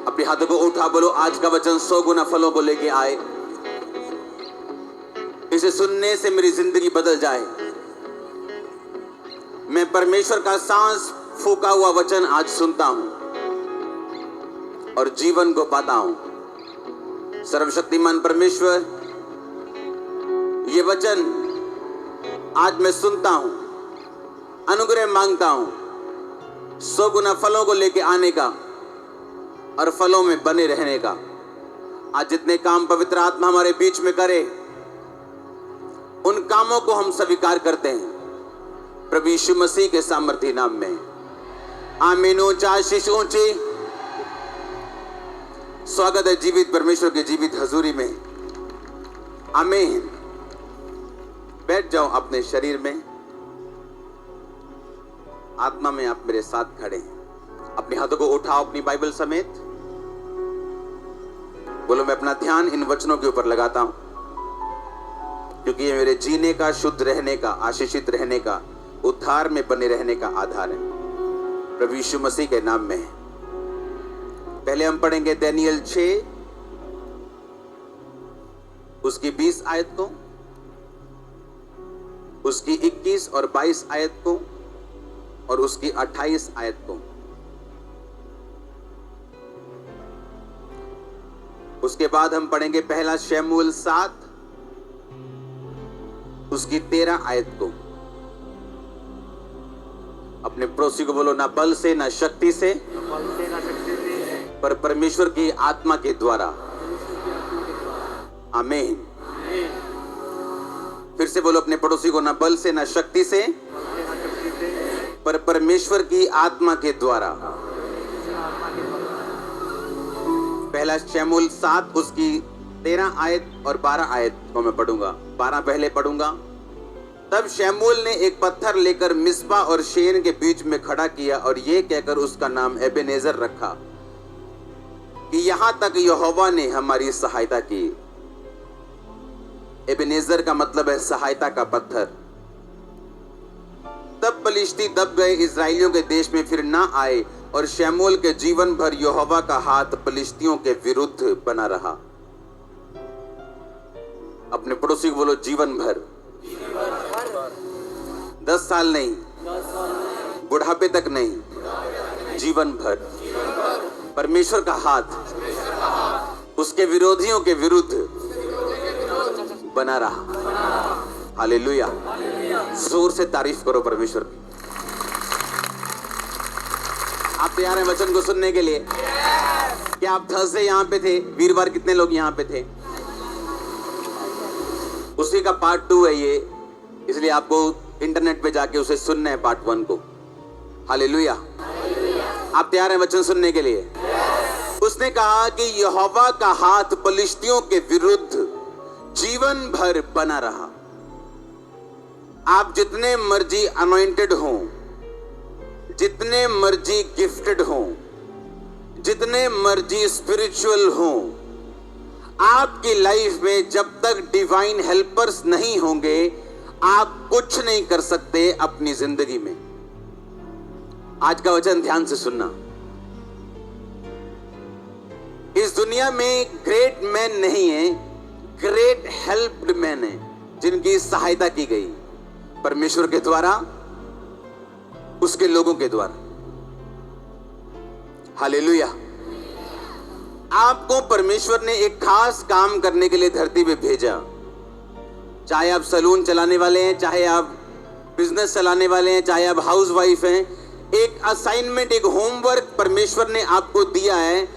अपने हाथों को उठा बोलो, आज का वचन 100 गुना फलों को लेके आए। इसे सुनने से मेरी जिंदगी बदल जाए। मैं परमेश्वर का सांस फूका हुआ वचन आज सुनता हूं और जीवन को पाता हूं। सर्वशक्तिमान परमेश्वर, ये वचन आज मैं सुनता हूं, अनुग्रह मांगता हूं 100 गुना फलों को लेके आने का और फलों में बने रहने का। आज जितने काम पवित्र आत्मा हमारे बीच में करे, उन कामों को हम स्वीकार करते हैं प्रभु यीशु मसीह के सामर्थी नाम में। आमीन। ऊंचा आशीष ऊंची। स्वागत है जीवित परमेश्वर की जीवित हजूरी में। आमीन। बैठ जाओ अपने शरीर में। आत्मा में आप मेरे साथ खड़े हैं। अपने हाथों को उठाओ अपनी बाइबल समेत। बोलो, मैं अपना ध्यान इन वचनों के ऊपर लगाता हूं, क्योंकि ये मेरे जीने का, शुद्ध रहने का, आशीषित रहने का, उद्धार में बने रहने का आधार है प्रभु यीशु मसीह के नाम में। पहले हम पढ़ेंगे दानियेल 6 उसकी 20 आयत को, उसकी 21 और 22 आयत को और उसकी 28 आयत को। उसके बाद हम पढ़ेंगे पहला शमूएल 7 उसकी 13 आयत को। अपने पड़ोसी को बोलो, ना बल से ना शक्ति से पर परमेश्वर की आत्मा के द्वारा। आमीन। फिर से बोलो अपने पड़ोसी को, ना बल से ना शक्ति से पर परमेश्वर की आत्मा के द्वारा। पहला शमूएल 7 उसकी 13 आयत और 12 आयत को मैं पढ़ूंगा। 12 पहले पढ़ूंगा। तब शमूएल ने एक पत्थर लेकर मिस्पा और शेन के बीच में खड़ा किया और यह कहकर उसका नाम एबेनेजर रखा कि यहां तक यहोवा ने हमारी सहायता की। एबेनेजर का मतलब है सहायता का पत्थर। तब पलिश्ती दब गए, इजराइलियों के देश में फिर ना आए और शमूएल के जीवन भर यहोवा का हाथ पलिश्तियों के विरुद्ध बना रहा। अपने पड़ोसी को बोलो, जीवन भर। 10 साल नहीं, बुढ़ापे तक नहीं, जीवन भर परमेश्वर का हाथ उसके विरोधियों के विरुद्ध बना रहा। हालेलुया। जोर से तारीफ करो परमेश्वर की। आप तैयार हैं वचन को सुनने के लिए? क्या आप थर्सडे यहाँ पे थे? वीरवार कितने लोग यहाँ पे थे? उसी का पार्ट 2 है ये, इसलिए आपको इंटरनेट पे जाके उसे सुनना है पार्ट 1 को। हालेलुया। आप तैयार हैं वचन सुनने के लिए? उसने कहा कि यहोवा का हाथ पलिश्तियों के विरुद्ध जीवन भर बना रहा। आप जितने मर्जी अनॉइंटेड हो, जितने मर्जी गिफ्टेड हो, जितने मर्जी स्पिरिचुअल हो, आपकी लाइफ में जब तक डिवाइन हेल्पर्स नहीं होंगे, आप कुछ नहीं कर सकते अपनी जिंदगी में। आज का वचन ध्यान से सुनना। इस दुनिया में ग्रेट मैन नहीं है, ग्रेट हेल्प्ड मैन है, जिनकी सहायता की गई परमेश्वर के द्वारा, उसके लोगों के द्वारा। हालेलुया। आपको परमेश्वर ने एक खास काम करने के लिए धरती पे भेजा। चाहे आप सलून चलाने वाले हैं, चाहे आप बिजनेस चलाने वाले हैं, चाहे आप हाउस वाइफ हैं, एक असाइनमेंट, एक होमवर्क परमेश्वर ने आपको दिया है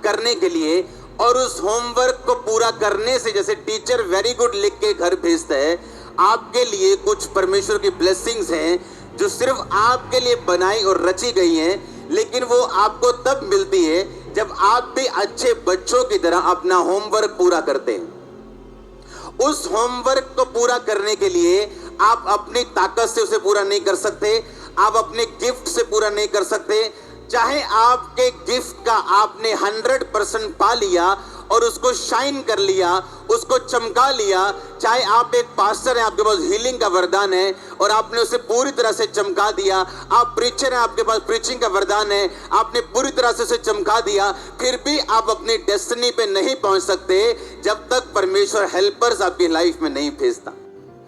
करने के लिए। और उस होमवर्क को पूरा करने से, जैसे टीचर वेरी गुड लिख के घर भेजता है, आपके लिए कुछ परमेश्वर की ब्लेसिंग्स हैं जो सिर्फ आपके लिए बनाई और रची गई हैं, लेकिन वो आपको तब मिलती है जब आप भी अच्छे बच्चों की तरह अपना होमवर्क पूरा करते हैं। उस होमवर्क को पूरा करने के लिए आप अपनी ताकत से उसे पूरा नहीं कर सकते, आप अपने गिफ्ट से पूरा नहीं कर सकते। चाहे आपके गिफ्ट का आपने 100% पा लिया और उसको शाइन कर लिया, उसको चमका लिया। चाहे आप एक पास्टर हैं, आपके पास हीलिंग का वरदान है और आपने उसे पूरी तरह से चमका दिया। आप प्रीचर हैं, आपके पास प्रीचिंग का वरदान है, आपने पूरी तरह से उसे चमका दिया, फिर भी आप अपनी डेस्टिनी पे नहीं पहुंच सकते जब तक परमेश्वर हेल्पर्स आपकी लाइफ में नहीं भेजता।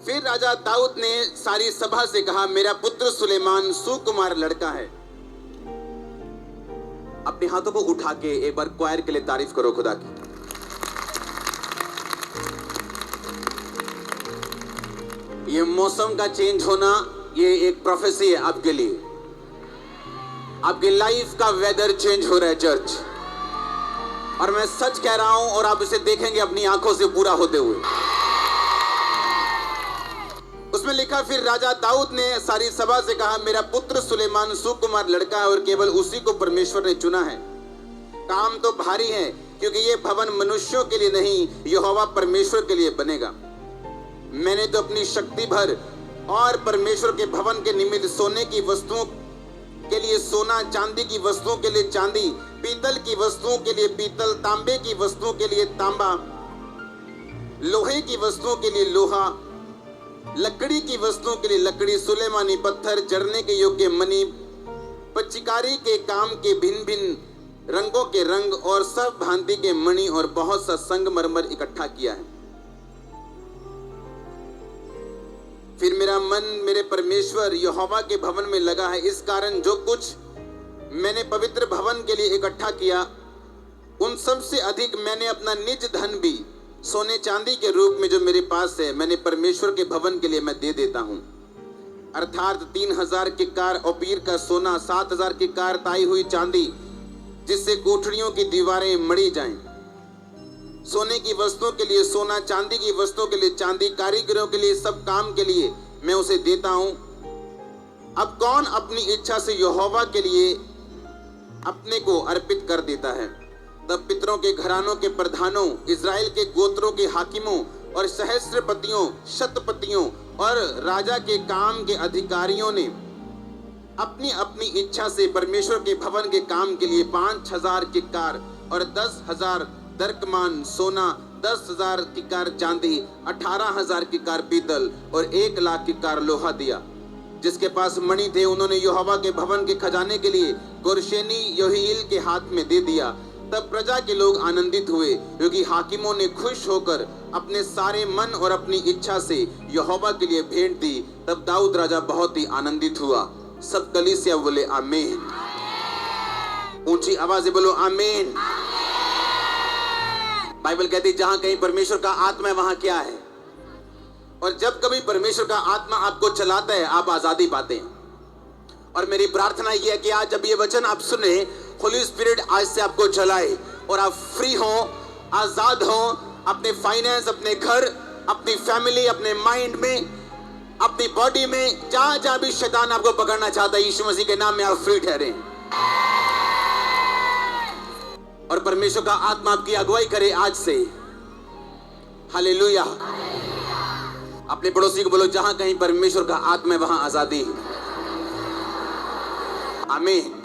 फिर राजा दाऊद ने सारी सभा से कहा, मेरा पुत्र सुलेमान सुकुमार लड़का है। अपने हाथों को उठा के एक बार क्वायर के लिए तारीफ करो खुदा की। ये मौसम का चेंज होना, ये एक प्रोफेसी है आपके लिए। आपकी लाइफ का वेदर चेंज हो रहा है चर्च, और मैं सच कह रहा हूं और आप इसे देखेंगे अपनी आंखों से पूरा होते हुए। उसमें लिखा, फिर राजा दाऊद ने सारी सभा से कहा, मेरा पुत्र सुलेमान सुकुमार लड़का है और केवल उसी को परमेश्वर ने चुना है। काम तो भारी है, क्योंकि ये भवन मनुष्यों के लिए नहीं, यहोवा परमेश्वर के लिए बनेगा। मैंने तो अपनी शक्ति भर और परमेश्वर के भवन के निमित्त सोने की वस्तुओं के लिए सोना, चांदी की वस्तुओं के लिए चांदी, पीतल की वस्तुओं के लिए पीतल, तांबे की वस्तुओं के लिए तांबा, लोहे की वस्तुओं के लिए लोहा, लकड़ी की वस्तुओं के लिए लकड़ी, सुलेमानी पत्थर, जड़ने के योग्य मणि, पच्चीकारी के काम के भिन्न भिन्न रंगों के रंग और सब भांति के मणि और बहुत सा संगमरमर इकट्ठा किया है। फिर मेरा मन मेरे परमेश्वर यहोवा के भवन में लगा है। इस कारण जो कुछ मैंने पवित्र भवन के लिए इकट्ठा किया, उन सब से अधिक मैंने अपना निज धन भी सोने चांदी के रूप में जो मेरे पास है, मैंने परमेश्वर के भवन के लिए मैं दे देता हूं। अर्थात 3000 किक्कार ओपीर का सोना, 7000 किक्कार ताई हुई चांदी, जिससे कोठरियों की दीवारें मढ़ी जाएं। सोने की वस्तुओं के लिए सोना, चांदी की वस्तुओं के लिए चांदी, कारीगरों के लिए सब काम के लिए मैं उसे देता हूं। अब कौन अपनी इच्छा से यहोवा के लिए अपने को अर्पित कर देता है? तब पितरों के घरानों के प्रधानों, इज़राइल के गोत्रों के हाकिमों और सहस्त्रपतियों, शतपतियों और राजा के काम के अधिकारियों ने अपनी अपनी इच्छा से परमेश्वर के भवन के काम के लिए 5000 किक्कार और 10,000 दरकमान सोना, 10,000 किक्कार चांदी, 18,000 किक्कार पीतल और 1,00,000 किक्कार लोहा दिया। जिसके पास मणि थे, उन्होंने यहोवा के भवन के खजाने के लिए गोरशेनी योहील के हाथ में दे दिया। तब प्रजा के लोग आनंदित हुए, क्योंकि हाकिमों ने खुश होकर अपने सारे मन और अपनी इच्छा से यहोवा के लिए भेंट दी। तब दाऊद राजा बहुत ही आनंदित हुआ। सब कलीसिया बोले आमीन। ऊंची आवाज से बोलो आमीन। बाइबल कहती है, जहां कहीं परमेश्वर का आत्मा है वहां क्या है? और जब कभी परमेश्वर का आत्मा आपको चलाता है, आप आजादी पाते हैं। और मेरी प्रार्थना यह है कि आज जब ये वचन आप सुने, होली स्पिरिट आज से आपको चलाए और आप फ्री हो, आजाद हो, अपने फाइनेंस, अपने घर, अपनी फैमिली, अपने माइंड में, अपनी बॉडी में, जहां जहां भी शैतान आपको पकड़ना चाहता है, यीशु मसीह के नाम में आप फ्री ठहरे और परमेश्वर का आत्मा आपकी अगुवाई करे आज से। हालेलुया। अपने पड़ोसी को बोलो, जहां कहीं परमेश्वर का आत्मा है वहां आजादी है। आमीन।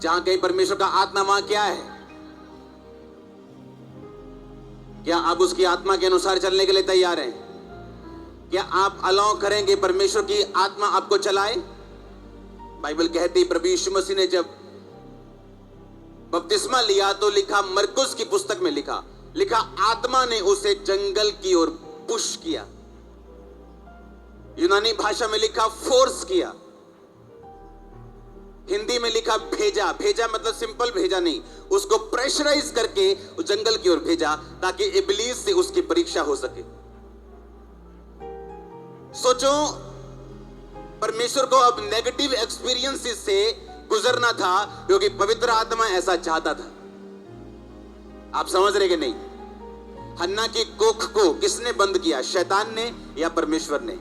जहां कहीं परमेश्वर का आत्मा, वहां क्या है? क्या आप उसकी आत्मा के अनुसार चलने के लिए तैयार हैं? क्या आप अलाउ करेंगे परमेश्वर की आत्मा आपको चलाए? बाइबल कहती, प्रभु यीशु मसीह ने जब बपतिस्मा लिया तो लिखा, मरकुस की पुस्तक में लिखा आत्मा ने उसे जंगल की ओर पुश किया। यूनानी भाषा में लिखा फोर्स किया। हिंदी में लिखा भेजा। भेजा मतलब सिंपल भेजा नहीं, उसको प्रेशराइज करके उस जंगल की ओर भेजा ताकि इब्लीस से उसकी परीक्षा हो सके। सोचो, परमेश्वर को अब नेगेटिव एक्सपीरियंसेस से गुजरना था, क्योंकि पवित्र आत्मा ऐसा चाहता था। आप समझ रहे कि नहीं? हन्ना की कोख को किसने बंद किया? शैतान ने या परमेश्वर ने?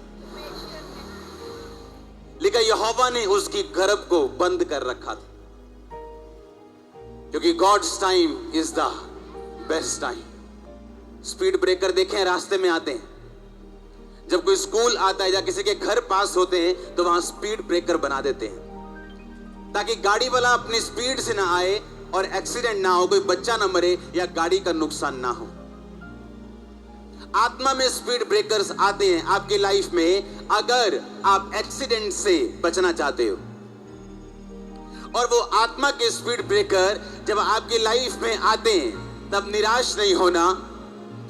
लिखा यहोवा ने उसकी गर्भ को बंद कर रखा था, क्योंकि god's time is the best time. Speed breaker देखें, रास्ते में आते हैं। जब कोई स्कूल आता है या किसी के घर पास होते हैं तो वहां स्पीड ब्रेकर बना देते हैं ताकि गाड़ी वाला अपनी स्पीड से ना आए और एक्सीडेंट ना हो, कोई बच्चा ना मरे या गाड़ी का नुकसान ना हो। आत्मा में स्पीड ब्रेकर्स आते हैं आपकी लाइफ में अगर आप एक्सीडेंट से बचना चाहते हो। और वो आत्मा के स्पीड ब्रेकर जब आपकी लाइफ में आते हैं तब निराश नहीं होना,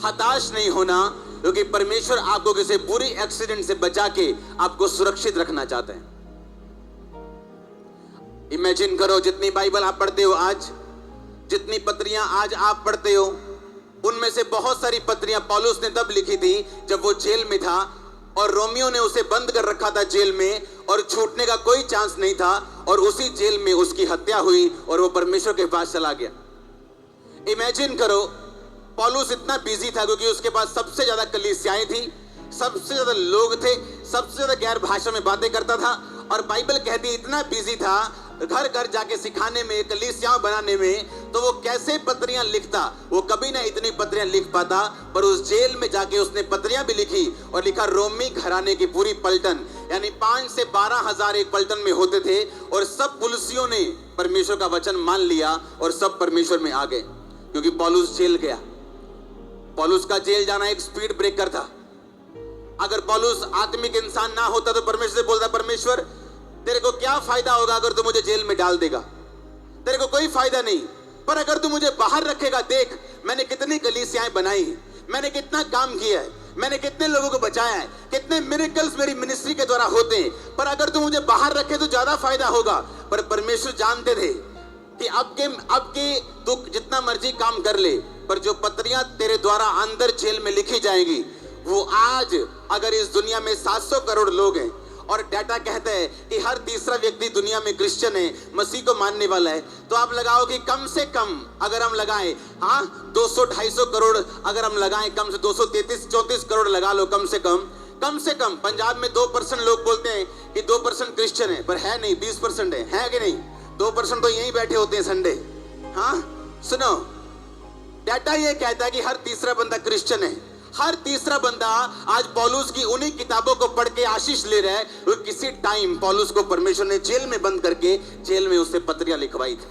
हताश नहीं होना, क्योंकि परमेश्वर आपको किसी बुरी एक्सीडेंट से बचा के आपको सुरक्षित रखना चाहते हैं। इमेजिन करो, जितनी बाइबल आप पढ़ते हो आज, जितनी पत्रियां आज आप पढ़ते हो, उनमें से बहुत सारी पत्रियां पौलुस ने तब लिखी थी जब वो जेल में था और रोमियो ने उसे बंद कर रखा था जेल में और छूटने का कोई चांस नहीं था, और उसी जेल में उसकी हत्या हुई और वो परमेश्वर के पास चला गया। इमेजिन करो, पौलुस इतना बिजी था क्योंकि उसके पास सबसे ज्यादा कलीसियाएं थी, सबसे ज्यादा लोग थे, सबसे ज्यादा गैर भाषा में बातें करता था, और बाइबल कहती इतना बिजी था घर घर जाके सिखाने में, कलीसियां बनाने में, तो वो कैसे पत्रियां लिखता। वो कभी ना इतनी पत्रियां लिख पाता, पर उस जेल में जाके उसने पत्रियां भी लिखी और लिखा रोमी घराने की पूरी पलटन, यानी 5 से 12 हजार एक पलटन में होते थे, और सब पुलिसियों ने परमेश्वर का वचन मान लिया और सब परमेश्वर में आ गए, क्योंकि पौलुस जेल गया। पौलुस का जेल जाना एक स्पीड ब्रेकर था। अगर पौलुस आत्मिक इंसान ना होता तो परमेश्वर से बोलता, परमेश्वर तेरे को क्या फायदा होगा अगर तू मुझे जेल में डाल देगा, तेरे को कोई फायदा नहीं, पर अगर तू मुझे बाहर रखेगा, देख मैंने कितनी कलीसियाएं बनाई, मैंने कितना काम किया है, मैंने कितने लोगों को बचाया है, कितने मिरेकल्स मेरी मिनिस्ट्री के द्वारा होते हैं, पर अगर तू मुझे बाहर रखे तो ज्यादा फायदा होगा। पर परमेश्वर जानते थे कि अब के तू जितना मर्जी काम कर ले, पर जो पत्रियां तेरे द्वारा अंदर जेल में लिखी जाएंगी, वो आज अगर इस दुनिया में 700 करोड़ लोग हैं और डाटा कहता है कि हर तीसरा व्यक्ति दुनिया में क्रिश्चियन है, मसीह को मानने वाला है, तो आप लगाओ कि कम से कम अगर हम लगाएं, 200-250 करोड़ अगर हम लगाएं, कम से 233-34 करोड़ लगा लो, कम से कम पंजाब में 2% लोग बोलते हैं कि 2% क्रिश्चियन है, पर है नहीं, 20% है कि नहीं? 2% तो यहीं बैठे होते हैं संडे। सुनो, डाटा ये कहता है कि हर तीसरा बंदा क्रिश्चियन है। हर तीसरा बंदा आज पौलुस की उन्हीं किताबों को पढ़ के आशीष ले रहा है। वो किसी टाइम पौलुस को परमेश्वर ने जेल में बंद करके जेल में उससे पत्रियां लिखवाई थी।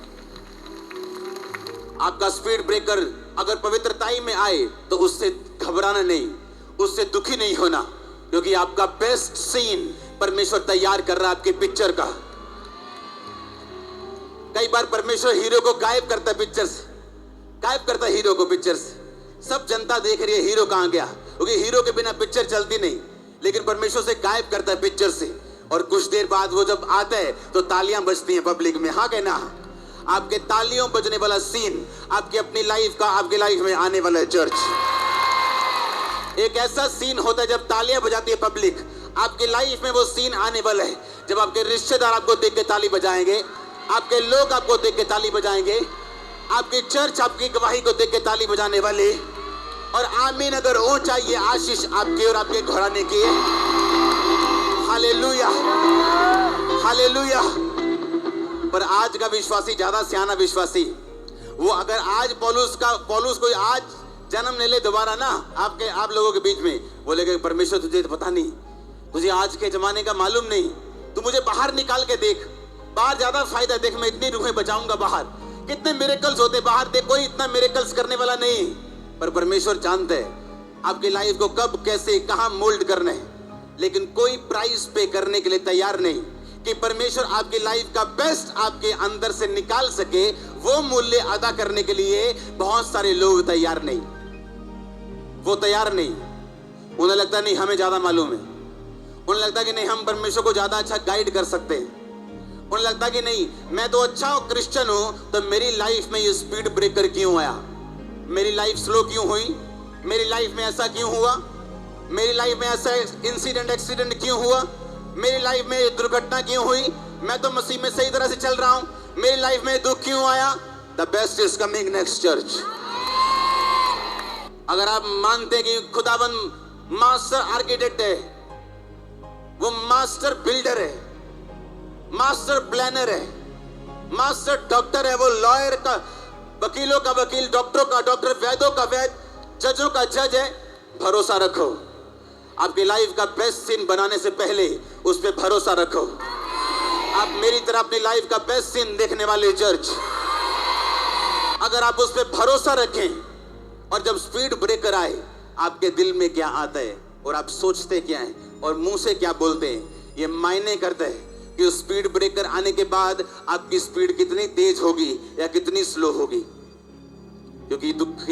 आपका स्पीड ब्रेकर अगर पवित्रताई में आए तो उससे घबराना नहीं, उससे दुखी नहीं होना, क्योंकि आपका बेस्ट सीन परमेश्वर तैयार कर रहा है आपके पिक्चर का। कई बार परमेश्वर हीरो को गायब करता है पिक्चर से, गायब करता है हीरो को पिक्चर से। सब जनता देख रही है हीरो कहां गया, क्योंकि हीरो के बिना पिक्चर चलती नहीं, लेकिन परमेश्वर से गायब करता है पिक्चर से, और कुछ देर बाद वो जब आता है तो तालियां बजती हैं पब्लिक में। हाँ कहना, आपके तालियों बजने वाला सीन आपकी अपनी लाइफ का आपके लाइफ में आने वाला है। चर्च एक ऐसा सीन होता है जब तालियां बजाती है पब्लिक, आपकी लाइफ में वो सीन आने वाला है जब आपके रिश्तेदार आपको देख के ताली बजाएंगे, आपके लोग आपको देख के ताली बजाएंगे, आपकी चर्च आपकी गवाही को देख के ताली बजाने वाले। और आमीन अगर हो चाहिए आशीष आपके और आपके घराने की। Hallelujah, hallelujah. पर आज का विश्वासी, ज्यादा सियाना विश्वासी, वो अगर आज पौलुस कोई आज जन्म ले ले दोबारा ना आप लोगों के बीच में, बोलेगा परमेश्वर तुझे तो पता नहीं, तुझे आज के जमाने का मालूम नहीं, तू मुझे बाहर निकाल के देख, बाहर ज्यादा फायदा, देख मैं इतनी रूहें बचाऊंगा, बाहर कितने मिरेकल्स होते, बाहर देख कोई इतना मिरेकल्स करने वाला नहीं। पर परमेश्वर जानता है आपकी लाइफ को कब कैसे कहां मोल्ड करना है, लेकिन कोई प्राइस पे करने के लिए तैयार नहीं कि परमेश्वर आपकी लाइफ का बेस्ट आपके अंदर से निकाल सके। वो मूल्य अदा करने के लिए बहुत सारे लोग तैयार नहीं, वो तैयार नहीं। उन्हें लगता नहीं हमें ज्यादा मालूम है, उन्हें लगता कि नहीं हम परमेश्वर को ज्यादा अच्छा गाइड कर सकते हैं, उन्हें लगता कि नहीं मैं तो अच्छा क्रिश्चियन हूं, तो मेरी लाइफ में ये स्पीड ब्रेकर क्यों आया, मेरी लाइफ स्लो क्यों हुई, मेरी लाइफ में ऐसा क्यों हुआ, मेरी लाइफ में ऐसा एक्सीडेंट क्यों हुआ, मेरी लाइफ में दुर्घटना क्यों हुई, मैं तो मसीह में सही तरह से चल रहा हूं, मेरी लाइफ में दुख क्यों आया। The best is coming next church. अगर आप मानते हैं कि खुदाबंद मास्टर आर्किटेक्ट है, वो मास्टर बिल्डर है, मास्टर प्लानर है, मास्टर डॉक्टर है, वो लॉयर का, वकीलों का वकील, डॉक्टरों का डॉक्टर, वैद्यों का वैद्य, जजों का जज है, भरोसा रखो। आपकी लाइफ का बेस्ट सीन बनाने से पहले उस पर भरोसा रखो। आप मेरी तरह अपनी लाइफ का बेस्ट सीन देखने वाले चर्च, अगर आप उस पर भरोसा रखें और जब स्पीड ब्रेकर आए, आपके दिल में क्या आता है और आप सोचते क्या हैं और मुंह से क्या बोलते हैं, ये मायने करता है कि उस स्पीड ब्रेकर आने के बाद आपकी स्पीड कितनी तेज होगी या कितनी स्लो होगी। क्योंकि दुख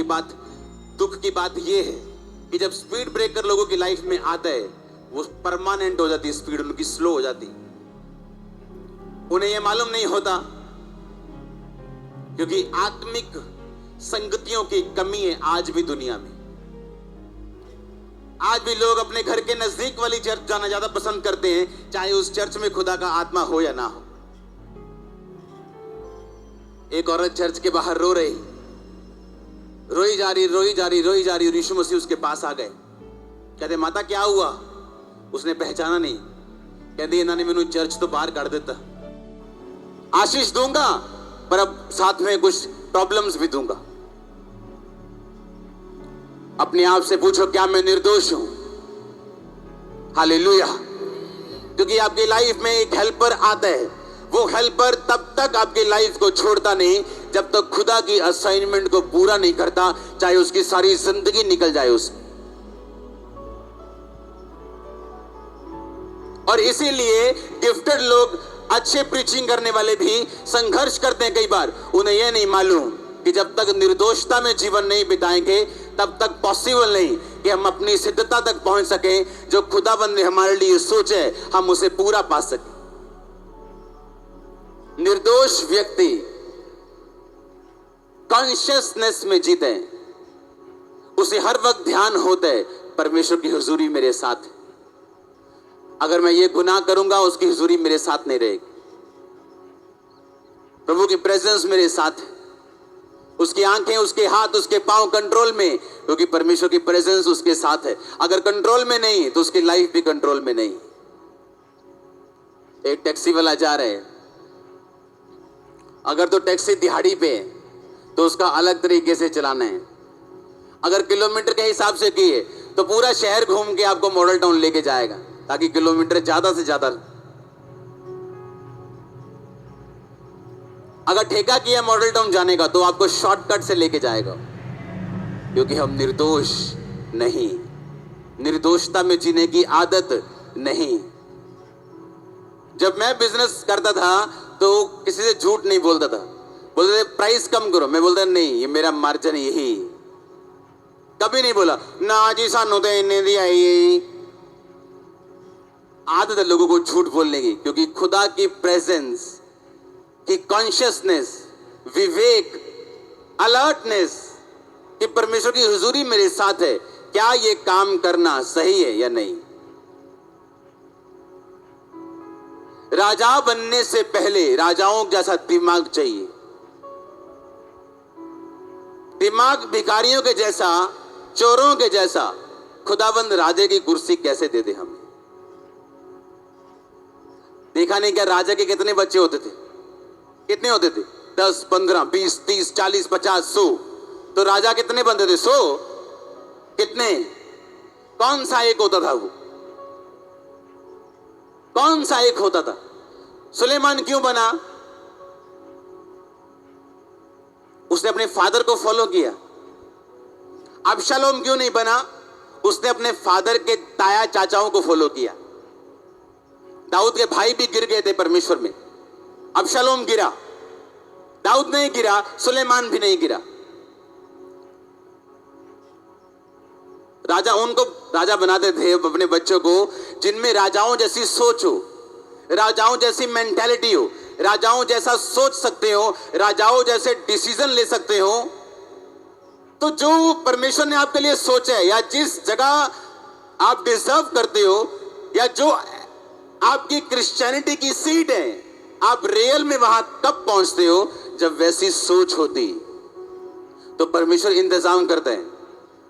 की बात ये है कि जब स्पीड ब्रेकर लोगों की लाइफ में आता है, वो परमानेंट हो जाती है, स्पीड उनकी स्लो हो जाती। उन्हें यह मालूम नहीं होता क्योंकि आत्मिक संगतियों की कमी है आज भी दुनिया में। आज भी लोग अपने घर के नजदीक वाली चर्च जाना ज्यादा पसंद करते हैं, चाहे उस चर्च में खुदा का आत्मा हो या ना हो। एक औरत चर्च के बाहर रोई जा रही। यीशु मसीह उसके पास आ गए। कहते माता क्या हुआ? उसने पहचाना नहीं। कहते इन्होंने मैंने चर्च तो बाहर कर देता, आशीष दूंगा पर अब साथ में कुछ प्रॉब्लम्स भी दूंगा। अपने आप से पूछो, क्या मैं निर्दोष हूं? हालेलुया। क्योंकि आपकी लाइफ में एक हेल्पर आता है, वो हेल्पर तब तक आपकी लाइफ को छोड़ता नहीं जब तक खुदा की असाइनमेंट को पूरा नहीं करता, चाहे उसकी सारी जिंदगी निकल जाए उसमें। और इसीलिए गिफ्टेड लोग, अच्छे प्रीचिंग करने वाले भी संघर्ष करते हैं कई बार। उन्हें यह नहीं मालूम कि जब तक निर्दोषता में जीवन नहीं बिताएंगे तब तक पॉसिबल नहीं कि हम अपनी सिद्धता तक पहुंच सकें। जो खुदाबंद ने हमारे लिए सोचे हम उसे पूरा पा सकें। निर्दोष व्यक्ति कॉन्शियसनेस में जीते, उसे हर वक्त ध्यान होता है परमेश्वर की हुजूरी मेरे साथ है। अगर मैं ये गुनाह करूंगा उसकी हुजूरी मेरे साथ नहीं रहेगी, प्रभु की प्रेजेंस मेरे साथ है। उसकी आंखें, उसके हाथ, उसके पांव कंट्रोल में, क्योंकि परमेश्वर की प्रेजेंस उसके साथ है। अगर कंट्रोल में नहीं तो उसकी लाइफ भी कंट्रोल में नहीं। एक टैक्सी वाला जा रहे हैं, अगर तो टैक्सी दिहाड़ी पे है तो उसका अलग तरीके से चलाना है। अगर किलोमीटर के हिसाब से किए तो पूरा शहर घूम के आपको मॉडल टाउन लेके जाएगा, ताकि किलोमीटर ज्यादा से ज्यादा। अगर ठेका किया मॉडल टाउन जाने का तो आपको शॉर्टकट से लेके जाएगा, क्योंकि हम निर्दोष नहीं, निर्दोषता में जीने की आदत नहीं। जब मैं बिजनेस करता था तो किसी से झूठ नहीं बोलता था। बोलते थे प्राइस कम करो, मैं बोलता नहीं ये मेरा मार्जिन यही। कभी नहीं बोला ना जी सानू तो इन्ने दी आई। आदत है लोगों को झूठ बोलने की, क्योंकि खुदा की प्रेजेंस की कॉन्शियसनेस, विवेक, अलर्टनेस कि परमेश्वर की हुजूरी मेरे साथ है, क्या ये काम करना सही है या नहीं। राजा बनने से पहले राजाओं जैसा दिमाग चाहिए। दिमाग भिखारियों के जैसा, चोरों के जैसा। खुदाबंद राजे की कुर्सी कैसे दे दे हमें? देखा नहीं क्या राजा के कितने बच्चे होते थे? कितने होते थे? 10, 15, 20, 30, 40, 50, 100। तो राजा कितने बनते थे? 100। कितने? कौन सा एक होता था वो? कौन सा एक होता था? सुलेमान क्यों बना? उसने अपने फादर को फॉलो किया। अबशालोम क्यों नहीं बना? उसने अपने फादर के ताया चाचाओं को फॉलो किया। दाऊद के भाई भी गिर गए थे परमेश्वर में। अबशालोम गिरा, दाऊद नहीं गिरा, सुलेमान भी नहीं गिरा। राजा उनको राजा बनाते थे अपने बच्चों को जिनमें राजाओं जैसी सोच हो, राजाओं जैसी मेंटालिटी हो, राजाओं जैसा सोच सकते हो, राजाओं जैसे डिसीजन ले सकते हो। तो जो परमेश्वर ने आपके लिए सोचा है, या जिस जगह आप डिजर्व करते हो, या जो आपकी क्रिश्चियनिटी की सीट है, आप रियल में वहां कब पहुंचते हो? जब वैसी सोच होती। तो परमेश्वर इंतजाम करते हैं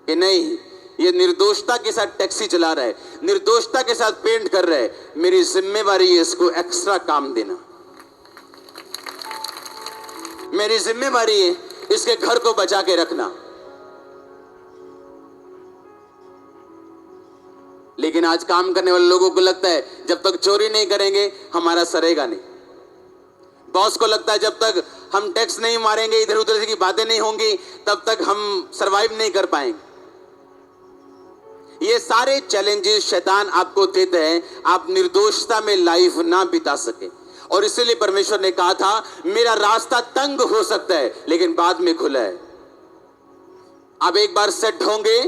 कि नहीं, ये निर्दोषता के साथ टैक्सी चला रहा है, निर्दोषता के साथ पेंट कर रहा है, मेरी जिम्मेवारी है इसको एक्स्ट्रा काम देना। मेरी जिम्मेवारी है इसके घर को बचा के रखना। लेकिन आज काम करने वाले लोगों को लगता है जब तक चोरी नहीं करेंगे हमारा सरेगा नहीं, बॉस को लगता है जब तक हम टैक्स नहीं मारेंगे, इधर उधर की बातें नहीं होंगी, तब तक हम सरवाइव नहीं कर पाएंगे। ये सारे चैलेंजेस शैतान आपको देते हैं, आप निर्दोषता में लाइफ ना बिता सके। और इसीलिए परमेश्वर ने कहा था मेरा रास्ता तंग हो सकता है लेकिन बाद में खुला है। आप एक बार सेट होंगे,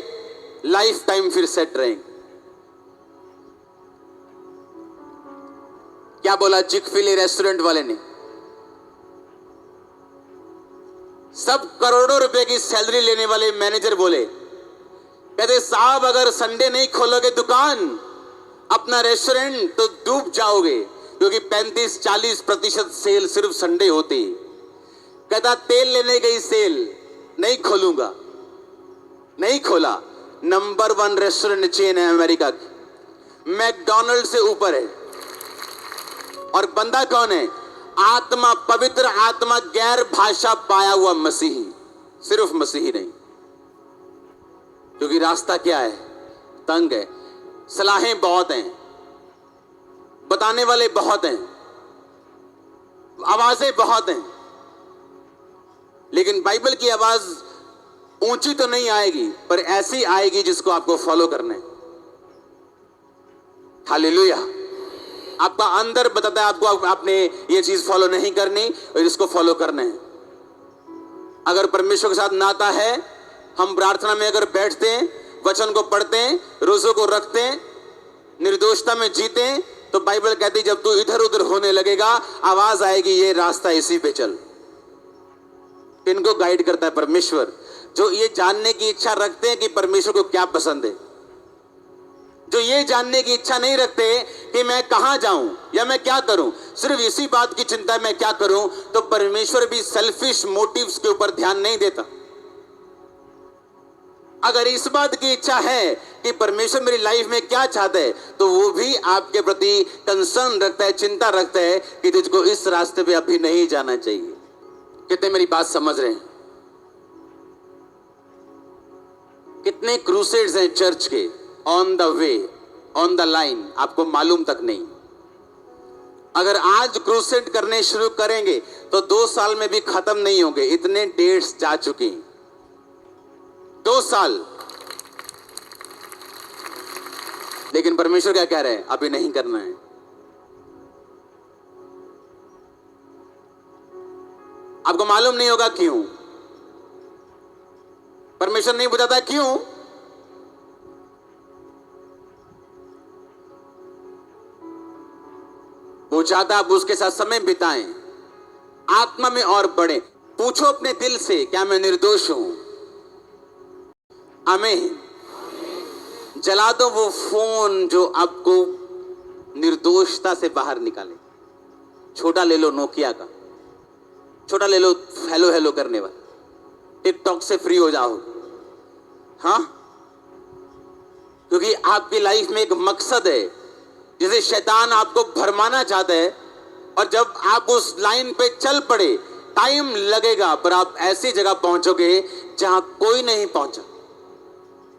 लाइफ टाइम फिर सेट रहेंगे। क्या बोला चिक-फil-A रेस्टोरेंट वाले ने? सब करोड़ों रुपए की सैलरी लेने वाले मैनेजर बोले, कहते साहब अगर संडे नहीं खोलोगे दुकान, अपना रेस्टोरेंट, तो डूब जाओगे, क्योंकि 35-40% सेल सिर्फ संडे होती। कहता तेल लेने गई सेल, नहीं खोलूंगा, नहीं खोला। नंबर 1 रेस्टोरेंट चेन है अमेरिका की, मैकडॉनल्ड से ऊपर है। और बंदा कौन है? आत्मा, पवित्र आत्मा, गैर भाषा पाया हुआ मसीही, सिर्फ मसीही नहीं। क्योंकि रास्ता क्या है? तंग है। सलाहें बहुत हैं, बताने वाले बहुत हैं, आवाजें बहुत हैं, लेकिन बाइबल की आवाज ऊंची तो नहीं आएगी, पर ऐसी आएगी जिसको आपको फॉलो करना है। हालेलुया। आपका अंदर बताता है आपको आपने ये चीज फॉलो नहीं करनी और इसको फॉलो करना है। अगर परमेश्वर के साथ नाता है, हम प्रार्थना में अगर बैठते हैं, वचन को पढ़ते हैं, रोजों को रखते हैं, निर्दोषता में जीते हैं, तो बाइबल कहती है जब तू इधर उधर होने लगेगा, आवाज आएगी ये रास्ता इसी पे चल। इनको गाइड करता है परमेश्वर, जो ये जानने की इच्छा रखते हैं कि परमेश्वर को क्या पसंद है, जो ये जानने की इच्छा नहीं रखते कि मैं कहां जाऊं या मैं क्या करूं, सिर्फ इसी बात की चिंता है मैं क्या करूं, तो परमेश्वर भी सेल्फिश मोटिव्स के ऊपर ध्यान नहीं देता। अगर इस बात की इच्छा है कि परमेश्वर मेरी लाइफ में क्या चाहता है, तो वो भी आपके प्रति कंसर्न रखता है, चिंता रखता है कि तुझको इस रास्ते पे अभी नहीं जाना चाहिए। कितने मेरी बात समझ रहे हैं? कितने क्रूसेड्स हैं चर्च के, on the way, on the line, आपको मालूम तक नहीं। अगर आज क्रूसेड करने शुरू करेंगे तो 2 साल में भी खत्म नहीं होंगे, इतने डेट्स जा चुकी। 2 साल। लेकिन परमेश्वर क्या कह रहे हैं? अभी नहीं करना है। आपको मालूम नहीं होगा क्यों? परमेश्वर नहीं बताता क्यों? वो चाहता आप उसके साथ समय बिताएं, आत्मा में और बढ़े। पूछो अपने दिल से, क्या मैं निर्दोष हूं? आमीन। जला दो वो फोन जो आपको निर्दोषता से बाहर निकाले। छोटा ले लो नोकिया का, छोटा ले लो हेलो हेलो करने वाला, टिकटॉक से फ्री हो जाओ। हाँ, क्योंकि आपकी लाइफ में एक मकसद है जिसे शैतान आपको भरमाना चाहता है, और जब आप उस लाइन पे चल पड़े, टाइम लगेगा पर आप ऐसी जगह पहुंचोगे जहां कोई नहीं पहुंचा।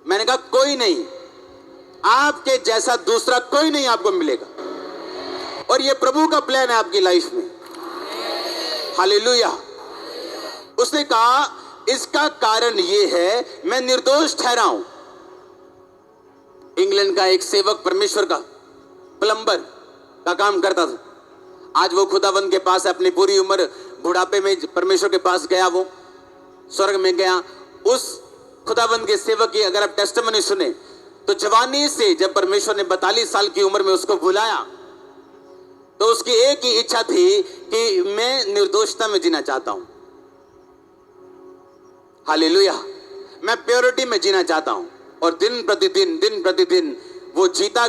मैंने कहा कोई नहीं, आपके जैसा दूसरा कोई नहीं आपको मिलेगा, और ये प्रभु का प्लान है आपकी लाइफ में। हालेलुया। उसने कहा इसका कारण ये है मैं निर्दोष ठहरा हूं। इंग्लैंड का एक सेवक परमेश्वर का प्लम्बर का काम करता था। आज वो खुदावंद के पास अपनी पूरी उम्र बुढ़ापे में परमेश्वर के पास गया, वो स्वर्ग में गया। उस खुदावंद के सेवक की अगर आप टेस्टिमनी सुने तो जवानी से जब परमेश्वर ने 42 साल की उम्र में उसको बुलाया तो उसकी एक ही इच्छा थी कि मैं निर्दोषता में जीना चाहता हूं। हालेलुया। मैं प्योरिटी में जीना चाहता हूं। और दिन प्रतिदिन वो जीता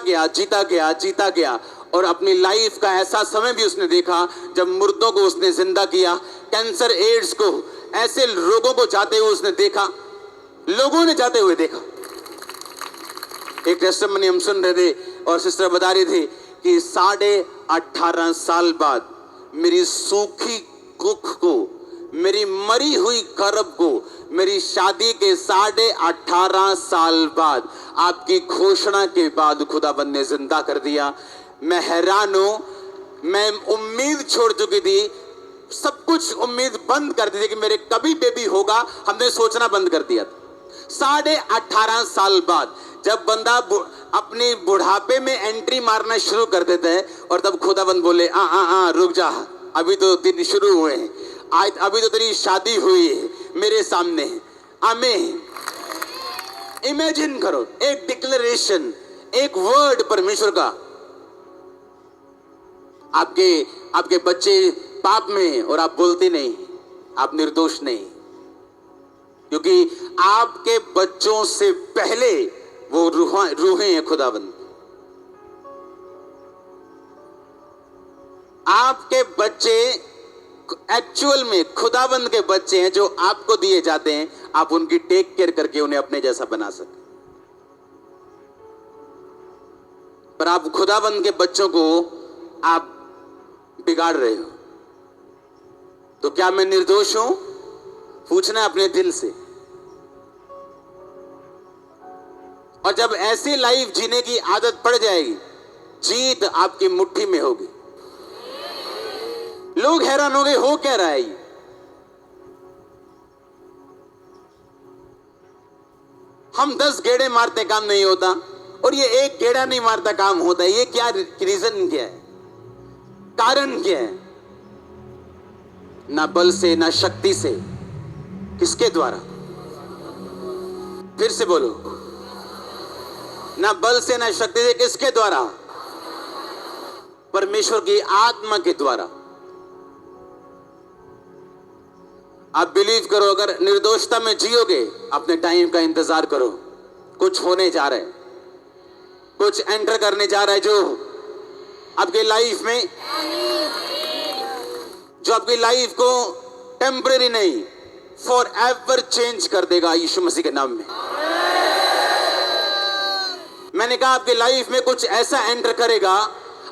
गया, और अपनी लाइफ का ऐसा समय भी उसने देखा जब मुर्दों को उसने जिंदा किया, कैंसर, एड्स को, ऐसे रोगों को जाते हुए उसने देखा, लोगों ने जाते हुए देखा। एक टेस्टिमनी हम सुन रहे थे और सिस्टर बता रही थी कि 18.5 साल बाद मेरी सूखी कुख को, मेरी मरी हुई गर्भ को, मेरी शादी के 18.5 साल बाद, आपकी घोषणा के बाद खुदाबंद ने जिंदा कर दिया। मैं हैरान हूं। मैं उम्मीद छोड़ चुकी थी सब कुछ उम्मीद बंद कर दी थी कि मेरे कभी बेबी होगा, हमने सोचना बंद कर दिया था। 18.5 साल बाद जब बंदा अपनी बुढ़ापे में एंट्री मारना शुरू कर देता है, और तब खुदाबंद बोले आ रुक जा, अभी तो दिन शुरू हुए हैं, आज अभी तो तेरी शादी हुई है मेरे सामने। आमीन। इमेजिन करो, एक डिक्लेरेशन, एक वर्ड परमेश्वर का, आपके बच्चे पाप में और आप बोलते नहीं, आप निर्दोष नहीं, क्योंकि आपके बच्चों से पहले वो रूहें हैं खुदाबंद। आपके बच्चे एक्चुअल में खुदाबंद के बच्चे हैं जो आपको दिए जाते हैं, आप उनकी टेक केयर करके उन्हें अपने जैसा बना सके। पर आप खुदाबंद के बच्चों को आप बिगाड़ रहे हो। तो क्या मैं निर्दोष हूं? पूछना अपने दिल से। और जब ऐसी लाइफ जीने की आदत पड़ जाएगी, जीत आपकी मुट्ठी में होगी। लोग हैरान हो गए, हो क्या रहा है ये? हम 10 गेड़े मारते काम नहीं होता, और ये एक गेड़ा नहीं मारता काम होता है। ये क्या रीजन क्या है? कारण क्या है? ना बल से ना शक्ति से, किसके द्वारा? फिर से बोलो, ना बल से ना शक्ति से, किसके द्वारा? परमेश्वर की आत्मा के द्वारा। आप बिलीव करो, अगर निर्दोषता में जियोगे, अपने टाइम का इंतजार करो, कुछ होने जा रहा है, कुछ एंटर करने जा रहा है जो आपकी लाइफ में, जो आपकी लाइफ को टेम्परेरी नहीं, फॉर एवर चेंज कर देगा यीशु मसीह के नाम में। मैंने कहा आपकी लाइफ में कुछ ऐसा एंटर करेगा,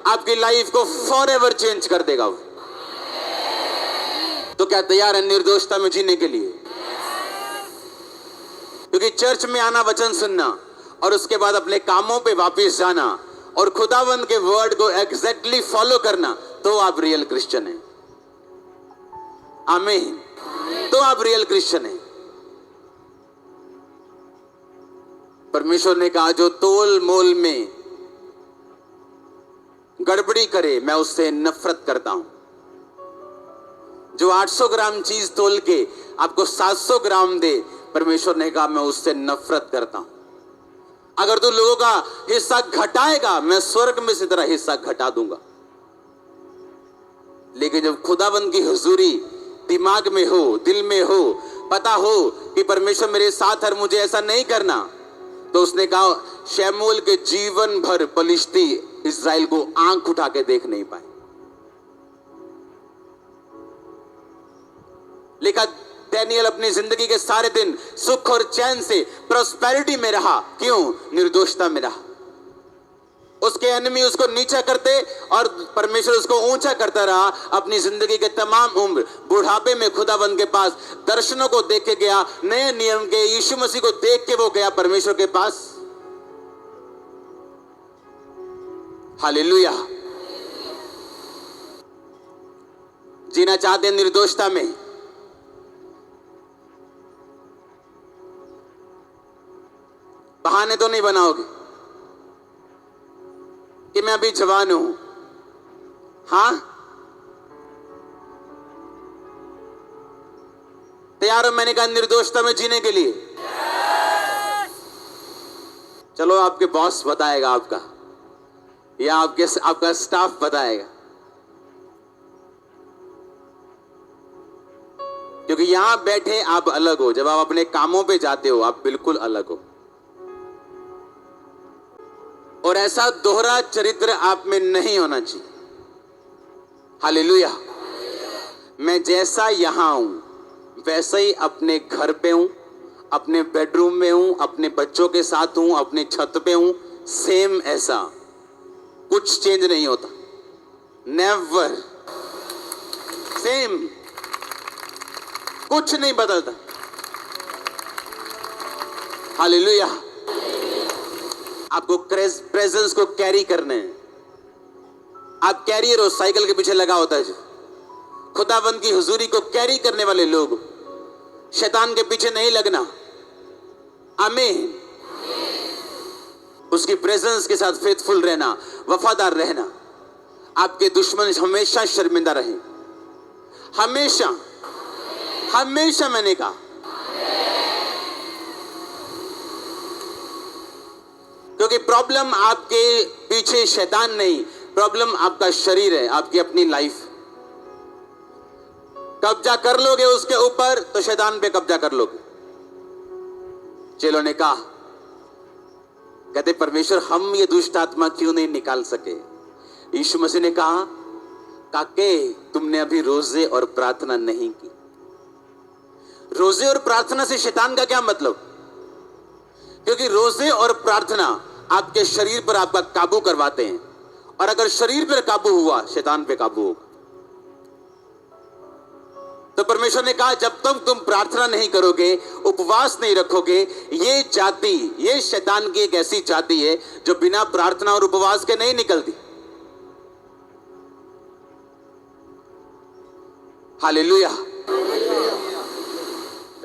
आपकी लाइफ को फॉर एवर चेंज कर देगा वो। तो क्या तैयार है निर्दोषता में जीने के लिए? क्योंकि चर्च में आना, वचन सुनना, और उसके बाद अपने कामों पे वापस जाना और खुदावंद के वर्ड को एग्जैक्टली फॉलो करना, तो आप रियल क्रिश्चियन हैं। आमीन। तो आप रियल क्रिश्चियन हैं। परमेश्वर ने कहा, जो तोल मोल में गड़बड़ी करे मैं उससे नफरत करता हूं। जो 800 ग्राम चीज तोल के आपको 700 ग्राम दे, परमेश्वर ने कहा मैं उससे नफरत करता हूं। अगर तू लोगों का हिस्सा घटाएगा, मैं स्वर्ग में से तेरा हिस्सा घटा दूंगा। लेकिन जब खुदाबंद की हुजूरी दिमाग में हो, दिल में हो, पता हो कि परमेश्वर मेरे साथ है, मुझे ऐसा नहीं करना, तो उसने कहा शमूएल के जीवन भर पलिश्ती इस्राएल को आंख उठा के देख नहीं पाए। लिखा, डैनियल अपनी जिंदगी के सारे दिन सुख और चैन से प्रॉस्पेरिटी में रहा। क्यों? निर्दोषता में रहा। उसके एनिमी उसको नीचा करते और परमेश्वर उसको ऊंचा करता रहा। अपनी जिंदगी के तमाम उम्र बुढ़ापे में खुदाबंद के पास दर्शनों को देख के गया, नए नियम के यीशु मसीह को देख के वो गया परमेश्वर के पास। हालेलुया। जीना चाहते हैं निर्दोषता में, बहाने तो नहीं बनाओगे कि मैं अभी जवान हूं। हां, तैयार हो? मैंने कहा निर्दोषता में जीने के लिए। चलो आपके बॉस बताएगा आपका, या आपका स्टाफ बताएगा, क्योंकि यहां बैठे आप अलग हो, जब आप अपने कामों पे जाते हो आप बिल्कुल अलग हो। और ऐसा दोहरा चरित्र आप में नहीं होना चाहिए। हालेलुया। मैं जैसा यहां हूं वैसा ही अपने घर पे हूं, अपने बेडरूम में हूं, अपने बच्चों के साथ हूं, अपने छत पे हूं, सेम ऐसा, कुछ चेंज नहीं होता। नेवर, सेम, कुछ नहीं बदलता। हालेलुया। आपको प्रेजेंस को कैरी करना है। आप कैरियर हो, साइकिल के पीछे लगा होता है जो, खुदावंद की हुजूरी को कैरी करने वाले लोग, शैतान के पीछे नहीं लगना। आमीन। उसकी प्रेजेंस के साथ फेथफुल रहना, वफादार रहना। आपके दुश्मन हमेशा शर्मिंदा रहे, हमेशा हमेशा। मैंने कहा क्योंकि प्रॉब्लम आपके पीछे शैतान नहीं, प्रॉब्लम आपका शरीर है, आपकी अपनी लाइफ। कब्जा कर लोगे उसके ऊपर तो शैतान पे कब्जा कर लोगे। चेलों ने कहा, कहते परमेश्वर हम ये दुष्ट आत्मा क्यों नहीं निकाल सके? यीशु मसीह ने कहा, काके तुमने अभी रोजे और प्रार्थना नहीं की। रोजे और प्रार्थना से शैतान का क्या मतलब? क्योंकि रोजे और प्रार्थना आपके शरीर पर आपका काबू करवाते हैं, और अगर शरीर पर काबू हुआ, शैतान पे काबू होगा। तो परमेश्वर ने कहा, जब तक तुम प्रार्थना नहीं करोगे, उपवास नहीं रखोगे, ये जाति, ये शैतान की एक ऐसी जाति है जो बिना प्रार्थना और उपवास के नहीं निकलती। हालेलुया।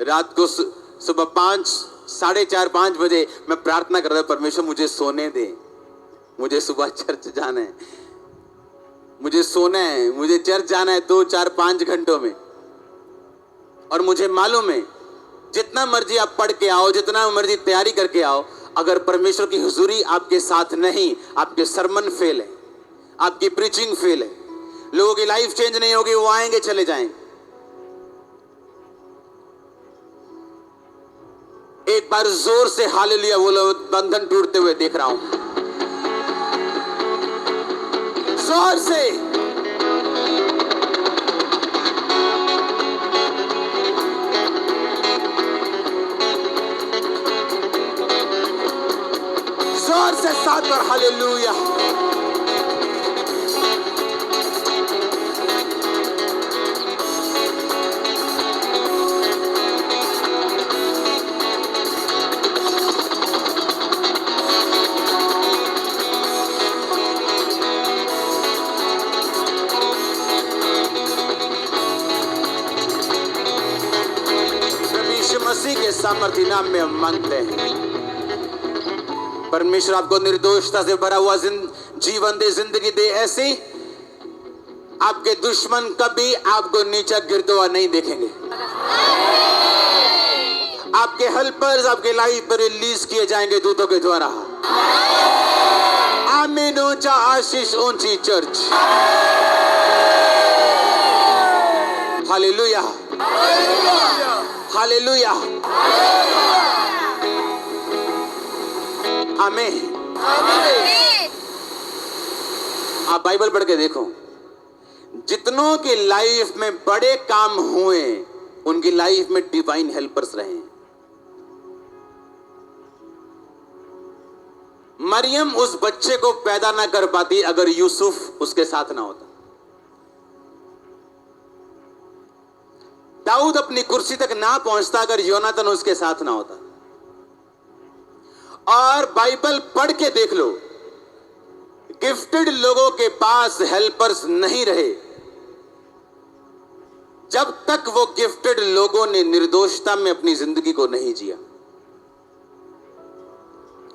रात को सुबह 5, 4:30, 5 बजे मैं प्रार्थना कर रहा हूं, परमेश्वर मुझे सोने दे, मुझे सुबह चर्च जाना है, मुझे सोना है, मुझे चर्च जाना है 2, 4, 5 घंटों में। और मुझे मालूम है जितना मर्जी आप पढ़ के आओ, जितना मर्जी तैयारी करके आओ, अगर परमेश्वर की हुजूरी आपके साथ नहीं, आपके सरमन फेल है, आपकी प्रीचिंग फेल है, लोगों की लाइफ चेंज नहीं होगी, वो आएंगे चले जाएंगे। एक बार जोर से हालेलुया बोलो, बंधन टूटते हुए देख रहा हूं, जोर से। जोर से 7 बार हालेलुया। मसीह के सामर्थ्य नाम में हम मांगते हैं, परमेश्वर आपको निर्दोषता से भरा हुआ जीवन दे, जिंदगी दे ऐसी, आपके दुश्मन कभी आपको नीचा गिरते हुआ नहीं देखेंगे। आपके हेल्पर्स आपके लाइफ पर रिलीज किए जाएंगे दूतों के द्वारा। आमीन। ऊंचा आशीष, ऊंची चर्च। हालेलुया, हालेलुया, आमीन। आप बाइबल पढ़ के देखो, जितनों की लाइफ में बड़े काम हुए, उनकी लाइफ में डिवाइन हेल्पर्स रहे। मरियम उस बच्चे को पैदा ना कर पाती अगर यूसुफ उसके साथ ना होता। दाऊद अपनी कुर्सी तक ना पहुंचता अगर योनातन उसके साथ ना होता। और बाइबल पढ़ के देख लो, गिफ्टेड लोगों के पास हेल्पर्स नहीं रहे जब तक वो गिफ्टेड लोगों ने निर्दोषता में अपनी जिंदगी को नहीं जिया।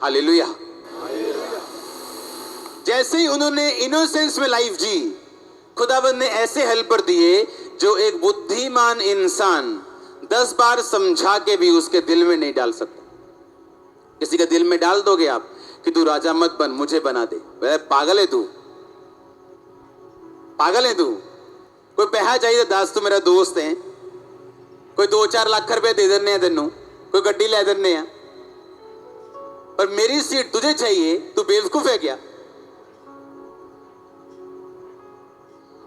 हालेलुया। जैसे ही उन्होंने इनोसेंस में लाइफ जी, खुदावंद ने ऐसे हेल्पर दिए जो एक बुद्धिमान इंसान 10 बार समझा के भी उसके दिल में नहीं डाल सकता। किसी के दिल में डाल दोगे आप कि तू राजा मत बन, मुझे बना दे, वह पागल है तू, पागल है तू। कोई पैसा चाहिए दास, तू मेरा दोस्त है, कोई 2-4 लाख रुपए दे देने हैं तेनू, कोई गड्डी ले देने हैं, पर मेरी सीट तुझे चाहिए, तू बेवकूफ है क्या?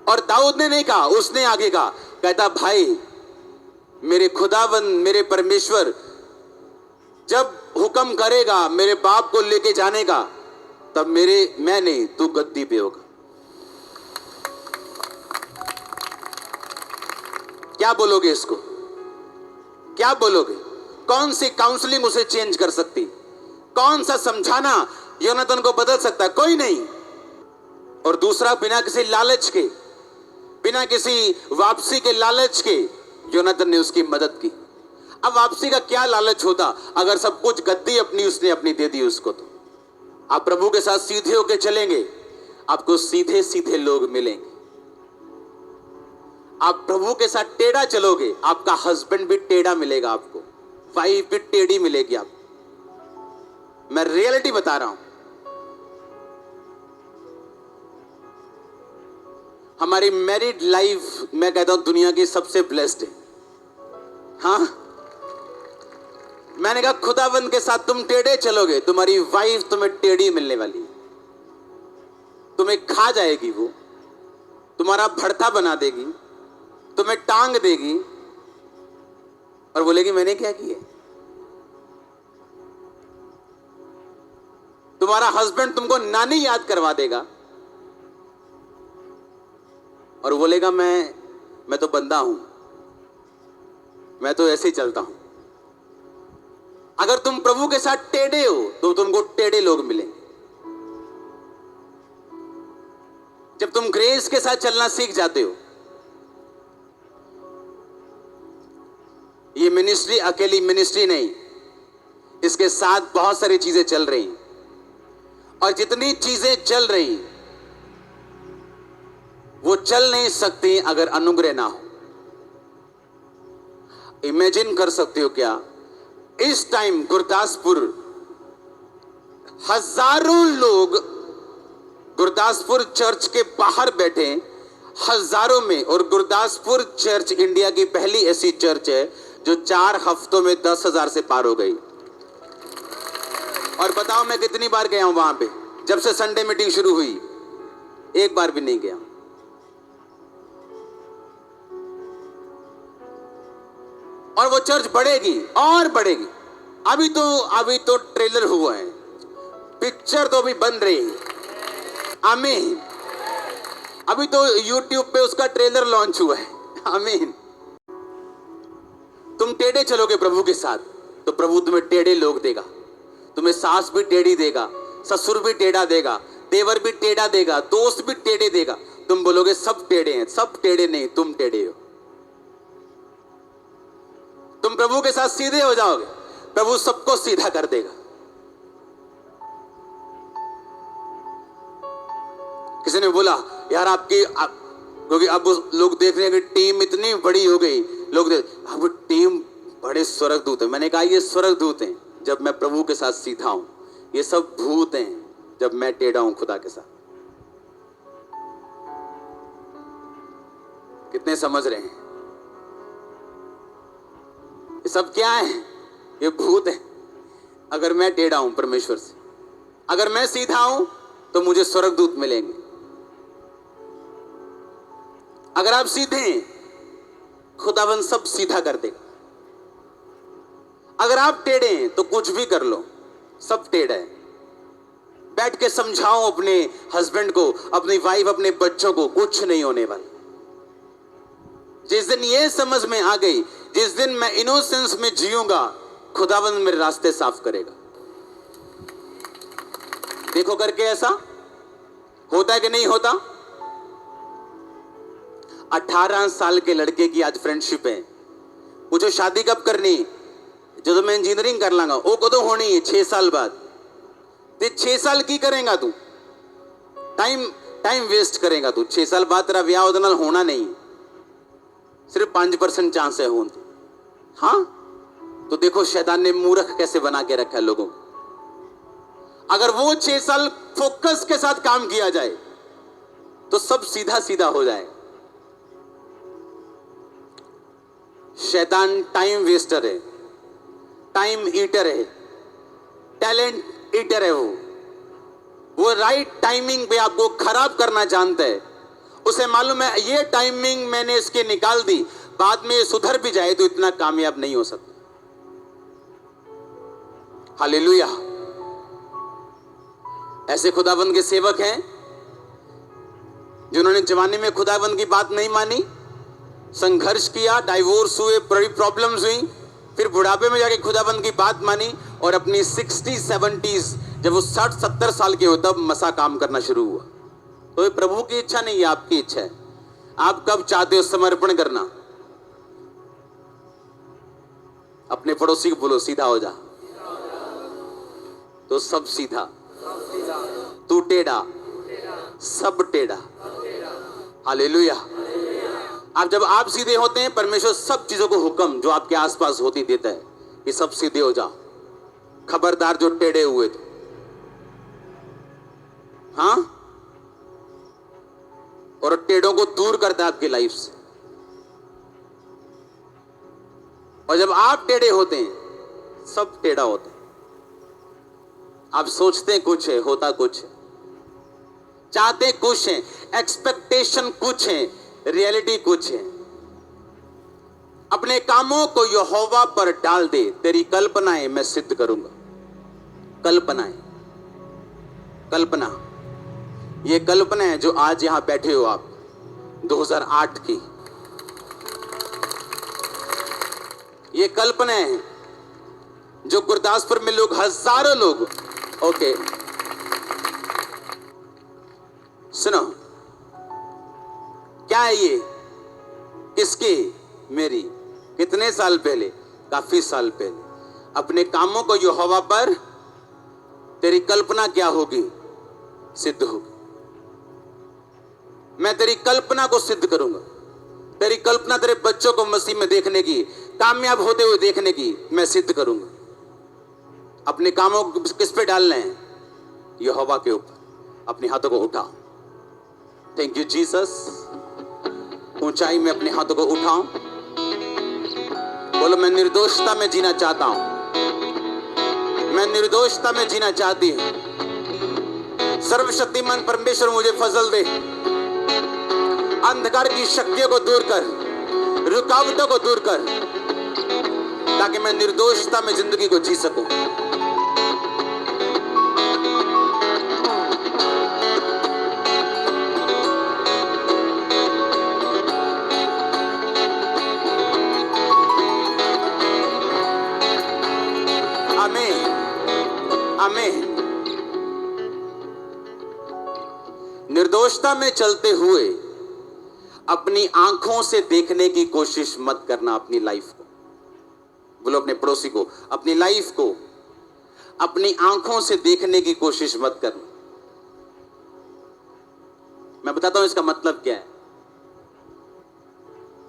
और दाऊद ने नहीं कहा, उसने आगे कहा, कहता भाई मेरे खुदावंद, मेरे परमेश्वर जब हुक्म करेगा मेरे बाप को लेके जाने का, तब मैं नहीं, तू गद्दी पे होगा। क्या बोलोगे इसको? क्या बोलोगे? कौन सी काउंसलिंग उसे चेंज कर सकती? कौन सा समझाना योनातन को बदल सकता है? कोई नहीं। और दूसरा, बिना किसी लालच के बिना किसी वापसी के लालच के योनाथन ने उसकी मदद की। अब वापसी का क्या लालच होता अगर सब कुछ गद्दी अपनी उसने अपनी दे दी उसको। तो आप प्रभु के साथ सीधे होके चलेंगे, आपको सीधे सीधे लोग मिलेंगे। आप प्रभु के साथ टेढ़ा चलोगे, आपका हस्बैंड भी टेढ़ा मिलेगा, आपको वाइफ भी टेढ़ी मिलेगी। आपको मैं रियलिटी बता रहा हूं। हमारी मैरिड लाइफ मैं कहता हूं दुनिया की सबसे ब्लेस्ड है। हाँ, मैंने कहा खुदाबंद के साथ तुम टेढ़े चलोगे, तुम्हारी वाइफ तुम्हें टेढ़ी मिलने वाली, तुम्हें खा जाएगी, वो तुम्हारा भरता बना देगी, तुम्हें टांग देगी और बोलेगी मैंने क्या किया। तुम्हारा हस्बैंड तुमको नानी याद करवा देगा और बोलेगा मैं तो बंदा हूं, मैं तो ऐसे ही चलता हूं। अगर तुम प्रभु के साथ टेढ़े हो तो तुमको टेढ़े लोग मिलेंगे। जब तुम ग्रेस के साथ चलना सीख जाते हो, ये मिनिस्ट्री अकेली मिनिस्ट्री नहीं, इसके साथ बहुत सारी चीजें चल रही हैं और जितनी चीजें चल रही वो चल नहीं सकती अगर अनुग्रह ना हो। इमेजिन कर सकते हो क्या, इस टाइम गुरदासपुर हजारों लोग गुरदासपुर चर्च के बाहर बैठे, हजारों में, और गुरदासपुर चर्च इंडिया की पहली ऐसी चर्च है जो 4 हफ्तों में 10,000 से पार हो गई। और बताओ मैं कितनी बार गया हूं वहां पे, जब से संडे मीटिंग शुरू हुई एक बार भी नहीं गया। और वो चर्च बढ़ेगी और बढ़ेगी। अभी तो ट्रेलर हुआ है, पिक्चर तो अभी बन रही है। आमीन। अभी तो YouTube पे उसका ट्रेलर लॉन्च हुआ है। आमीन। तुम टेढ़े चलोगे प्रभु के साथ तो प्रभु तुम्हें टेढ़े लोग देगा। तुम्हें सास भी टेढ़ी देगा, ससुर भी टेढ़ा देगा, देवर भी टेढ़ा देगा, दोस्त भी टेढ़े देगा। तुम बोलोगे सब टेढ़े हैं, सब टेढ़े नहीं, तुम टेढ़े हो। तुम प्रभु के साथ सीधे हो जाओगे, प्रभु सबको सीधा कर देगा। किसी ने बोला यार क्योंकि अब लोग देख रहे हैं कि टीम इतनी बड़ी हो गई, लोग अब टीम बड़े स्वर्गदूत है। मैंने कहा ये स्वर्गदूत हैं जब मैं प्रभु के साथ सीधा हूं, ये सब भूत हैं जब मैं टेढ़ा हूं खुदा के साथ। कितने समझ रहे हैं? ये सब क्या है? ये भूत है। अगर मैं टेढ़ा हूं परमेश्वर से, अगर मैं सीधा हूं तो मुझे स्वर्गदूत मिलेंगे। अगर आप सीधे हैं खुदावन सब सीधा कर देगा। अगर आप टेढ़े हैं तो कुछ भी कर लो, सब टेढ़ा है। बैठ के समझाओ अपने हस्बैंड को, अपनी वाइफ, अपने बच्चों को, कुछ नहीं होने वाला। जिस दिन ये समझ में आ गई, जिस दिन मैं इनोसेंस में जीऊंगा, खुदावंद मेरे रास्ते साफ करेगा। देखो करके ऐसा होता है कि नहीं होता? 18 साल के लड़के की आज फ्रेंडशिप है। पूछो शादी कब करनी? जो मैं इंजीनियरिंग कर लांगा वो कदों होनी है? 6 साल बाद। ते 6 साल की करेगा तू? टाइम वेस्ट करेगा तू। 6 साल बाद तेरा ब्याह उतना होना नहीं, सिर्फ 5% चांस है हो। हाँ, तो देखो शैतान ने मूर्ख कैसे बना के रखा है लोगों को। अगर वो 6 साल फोकस के साथ काम किया जाए तो सब सीधा सीधा हो जाए। शैतान टाइम वेस्टर है, टाइम ईटर है, टैलेंट ईटर है। वो राइट टाइमिंग पे आपको खराब करना जानता है। उसे मालूम है ये टाइमिंग मैंने इसके निकाल दी, बाद में सुधर भी जाए तो इतना कामयाब नहीं हो सकता। हालेलुया। ऐसे खुदाबंद के सेवक हैं जिन्होंने जवानी में खुदाबंद की बात नहीं मानी, संघर्ष किया, डाइवोर्स हुए, बड़ी प्रॉब्लम्स हुई, फिर बुढ़ापे में जाके खुदाबंद की बात मानी और अपनी 60-70s जब वो 60-70 साल के हो तब मसा काम करना शुरू हुआ। तो ये प्रभु की इच्छा नहीं है, आपकी इच्छा है। आप कब चाहते हो समर्पण करना? अपने पड़ोसी को बोलो सीधा हो जा। तो सब सीधा, तू टेढ़ा, सब टेढ़ा। हालेलुया। अब जब आप सीधे होते हैं, परमेश्वर सब चीजों को हुक्म जो आपके आसपास होती देता है कि सब सीधे हो जाओ। खबरदार जो टेढ़े हुए थे। हाँ, और टेढ़ों को दूर करता है आपकी लाइफ से। और जब आप टेढ़े होते हैं, सब टेढ़ा होता है। आप सोचते कुछ है, होता कुछ है, चाहते कुछ है, एक्सपेक्टेशन कुछ है, रियलिटी कुछ है। अपने कामों को यहोवा पर डाल दे। तेरी कल्पनाएं मैं सिद्ध करूंगा। कल्पनाएं, कल्पना, ये कल्पना है जो आज यहां बैठे हो आप, 2008 की। ये कल्पना है जो गुरदासपुर में लोग, हजारों लोग, ओके सुनो, क्या है ये? किसकी? मेरी। कितने साल पहले? काफी साल पहले। अपने कामों को यहोवा पर, तेरी कल्पना क्या होगी? सिद्ध होगी। मैं तेरी कल्पना को सिद्ध करूंगा। तेरी कल्पना तेरे बच्चों को मसीह में देखने की, कामयाब होते हुए देखने की, मैं सिद्ध करूंगा। अपने कामों को किस पे डालना है? यहोवा के ऊपर। अपने हाथों को उठाओ। Thank you Jesus. ऊंचाई में अपने हाथों को उठाओ। बोलो, मैं निर्दोषता में जीना चाहता हूं। मैं निर्दोषता में जीना चाहती हूं। सर्वशक्तिमान परमेश्वर मुझे फजल दे। अंधकार की शक्तियों को दूर कर, रुकावटों को दूर कर, ताकि मैं निर्दोषता में जिंदगी को जी सकूं। आमीन, आमीन। निर्दोषता में चलते हुए अपनी आंखों से देखने की कोशिश मत करना अपनी लाइफ को। बोलो अपने पड़ोसी को, अपनी लाइफ को अपनी आंखों से देखने की कोशिश मत करना। मैं बताता हूं इसका मतलब क्या है।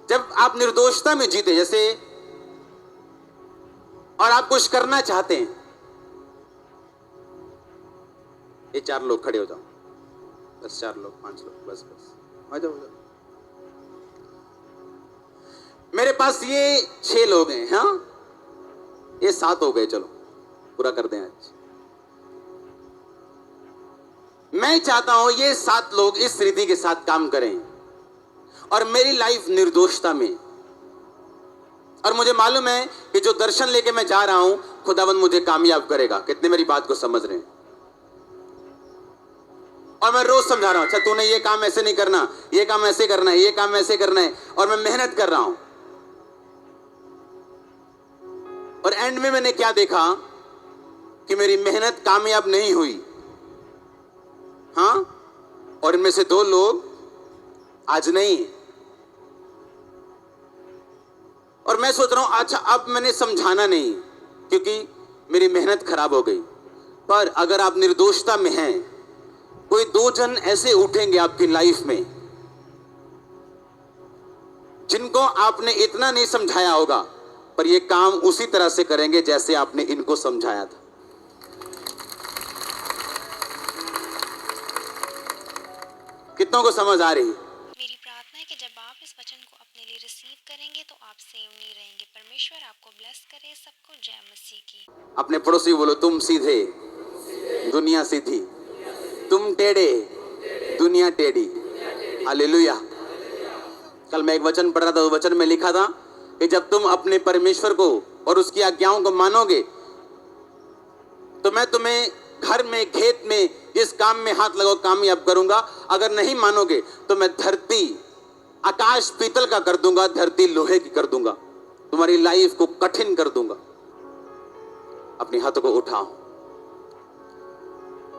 जब आप निर्दोषता में जीते जैसे, और आप कुछ करना चाहते हैं, ये 4 लोग खड़े हो जाओ, बस 4 लोग 5 लोग, बस बस आ जाओ। मेरे पास ये 6 लोग हैं, हाँ ये 7 हो गए, चलो पूरा कर दें आज। मैं चाहता हूं ये 7 लोग इस रीति के साथ काम करें और मेरी लाइफ निर्दोषता में। और मुझे मालूम है कि जो दर्शन लेके मैं जा रहा हूं, खुदावंद मुझे कामयाब करेगा। कितने मेरी बात को समझ रहे हैं? और मैं रोज समझा रहा हूं, अच्छा तूने ये काम ऐसे नहीं करना, ये काम ऐसे करना है, ये काम ऐसे करना है, और मैं मेहनत कर रहा हूं। और एंड में मैंने क्या देखा कि मेरी मेहनत कामयाब नहीं हुई। हाँ, और इनमें से 2 लोग आज नहीं। और मैं सोच रहा हूं, अच्छा अब मैंने समझाना नहीं क्योंकि मेरी मेहनत खराब हो गई। पर अगर आप निर्दोषता में हैं, कोई 2 जन ऐसे उठेंगे आपकी लाइफ में जिनको आपने इतना नहीं समझाया होगा, पर ये काम उसी तरह से करेंगे जैसे आपने इनको समझाया था। कितनों को समझ आ रही? मेरी प्रार्थना है कि जब आप इस वचन को अपने लिए रिसीव करेंगे तो आप सेव नहीं रहेंगे। परमेश्वर आपको ब्लेस करे। सबको जय मसीह की। अपने पड़ोसी बोलो, तुम सीधे, दुनिया सीधी। तुम टेढ़े, दुनिया टेढ़ी। हालेलुया। कल मैं एक वचन पढ़ रहा था, उस वचन में लिखा था कि जब तुम अपने परमेश्वर को और उसकी आज्ञाओं को मानोगे तो मैं तुम्हें घर में, खेत में, जिस काम में हाथ लगाओ कामयाब करूंगा। अगर नहीं मानोगे तो मैं धरती, आकाश पीतल का कर दूंगा, धरती लोहे की कर दूंगा, तुम्हारी लाइफ को कठिन कर दूंगा। अपने हाथों को उठाओ,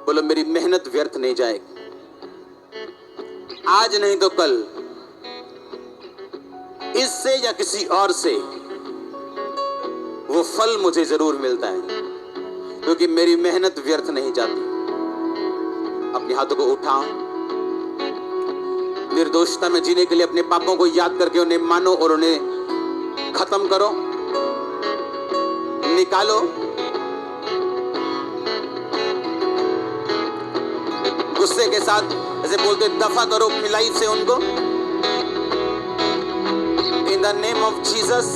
बोलो मेरी मेहनत व्यर्थ नहीं जाएगी। आज नहीं तो कल इससे या किसी और से वो फल मुझे जरूर मिलता है, क्योंकि मेरी मेहनत व्यर्थ नहीं जाती। अपने हाथों को उठाओ, निर्दोषता में जीने के लिए अपने पापों को याद करके उन्हें मानो और उन्हें खत्म करो, निकालो। गुस्से के साथ ऐसे बोलते दफा करो अपनी लाइफ से उनको। In the name of Jesus